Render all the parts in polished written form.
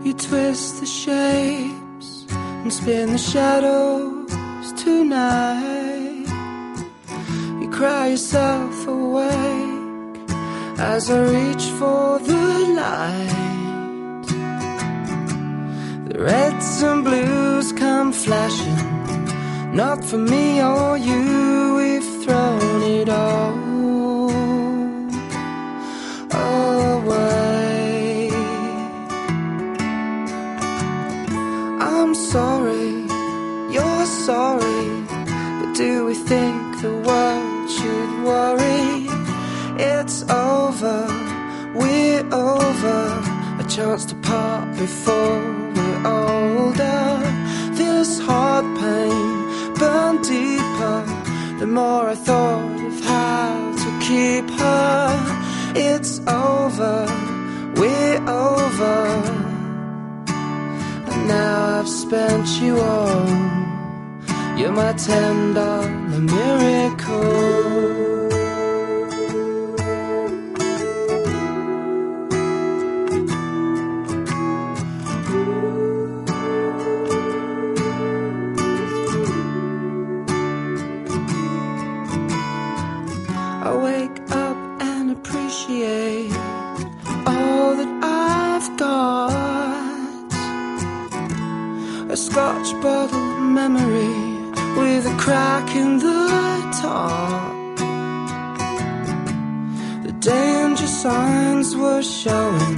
You twist the shapes and spin the shadows tonight. You cry yourself awake as I reach for the light. The reds and blues come flashing, not for me or you, we've thrown it all away. I'm sorry, you're sorry, but do we think the world should worry? It's over, we're over, a chance to part before we're older. This heart pain burned deeper the more I thought of how to keep her. It's over, we're over, and now I've spent you all. You're my $10 miracle. I wake up and appreciate all that I've got. A Scotch bottle memory with a crack in the top. The danger signs were showing.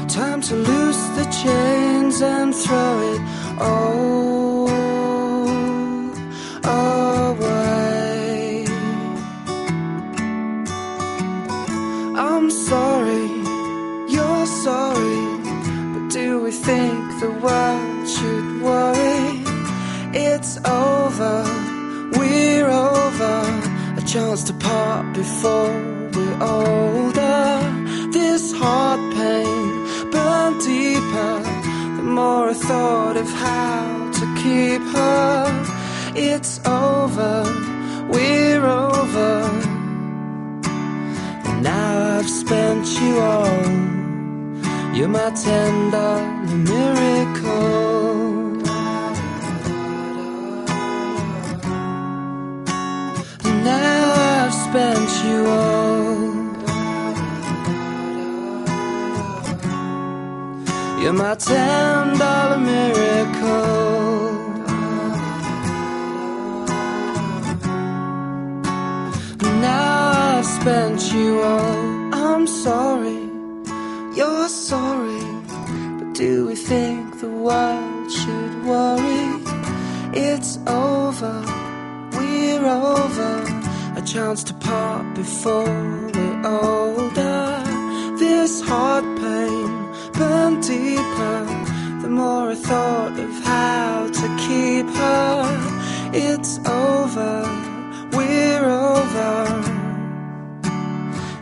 Time to loose the chains and throw it all away. I'm sorry, you're sorry, but do we think the world should worry? It's over, we're over, a chance to part before we're older. This heart pain burned deeper the more I thought of how to keep her. It's over, we're over, and now I've spent you all. You're my $10 miracle. Now I've spent you all. You're my $10 miracle. Now I've spent you all. I'm sorry, you're sorry, but do we think the world should worry? It's over, we're over, a chance to part before we're older. This heart pain burned deeper the more I thought of how to keep her. It's over, we're over,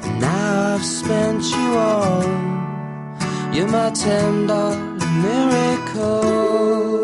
and now I've spent you all. You're my $10 miracle.